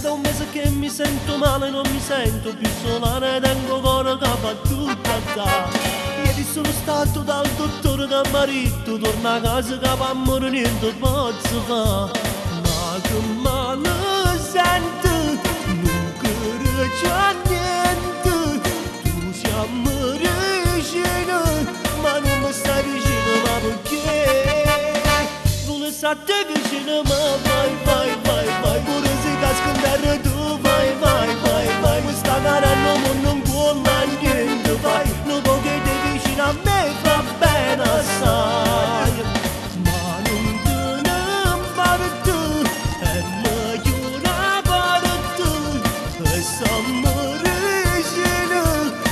da un mese che mi sento male, non mi sento più sola, ne tengo cuore che fa tutta da. Ieri sono stato dal dottore da marito, torna a casa che fa morire niente posso fare. Ma che male sento, non credo c'è niente, tu siamo vicino, ma non mi stai vicino, ma perché? Vuole stare vicino, ma vai, pure se casco in terra tu vai, questa cara non può mai niente, vai, non può che ti vicino a me fa bene assai, ma non te ne fare tu, è meglio una parte, e siamo vicino,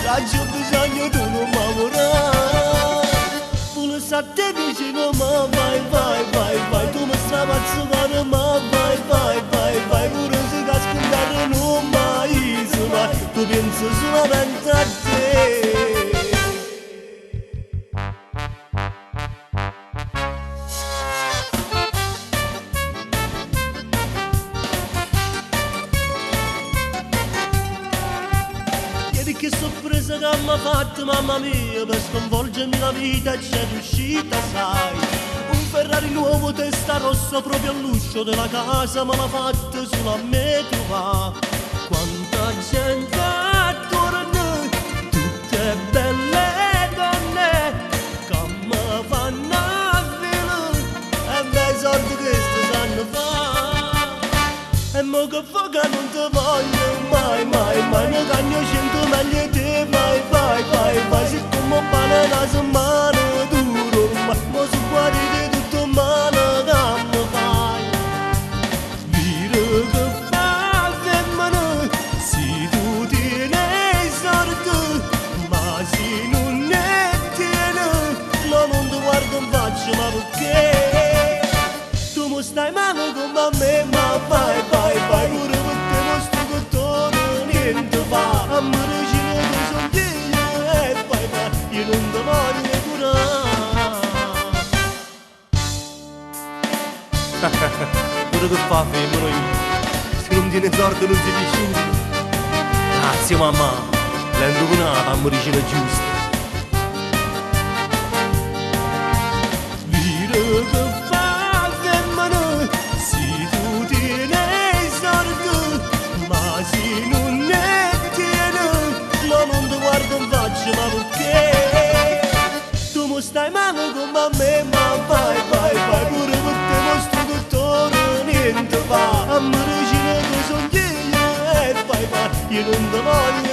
la c'è bisogno di non lavorare, vuole stare vicino, ma vai, tu mi stai mazzicando, ma vai, pure se casco in terra non mai isola, tu pensi solamente a te. Ieri che sorpresa che mi ha fatto, mamma mia, per sconvolgermi la vita c'è riuscita, sai. Un Ferrari nuovo, testa rossa, proprio all'uscio della casa, me l'ha fatta solo a me trovare. Quanta gente attorno, tutte belle donne, che mi fanno a filo, e bei soldi che si sanno fare. E mo che fa che non ti voglio mai, ne cagno 100 meglio te, vai, siccome pane la settimana duro, ma mo su guardi di tutto male che mi fai. Vire che fa femmina, se tu tieni sorte, ma se non ne tieni, no, non ti guardo in faccia, ma perché? Tu mi stai male come me, ma vai, pure per te non sto che torno, niente fa, a me regina che sono io, e vai, io non ti voglio curare. Pure che fa femmino io, se non tiene sorte non si dice nulla. Grazie mamma, l'hai indovinata, a me regina giusta. Vire che fa femmina, se tu tieni sorte, ma se non ne tieni, no, non ti guardo in faccia, ma perché? Tu mi stai male come me, ma vai, pure per te non sto che torno, niente fa, a me regina che sono io, e vai, io non ti voglio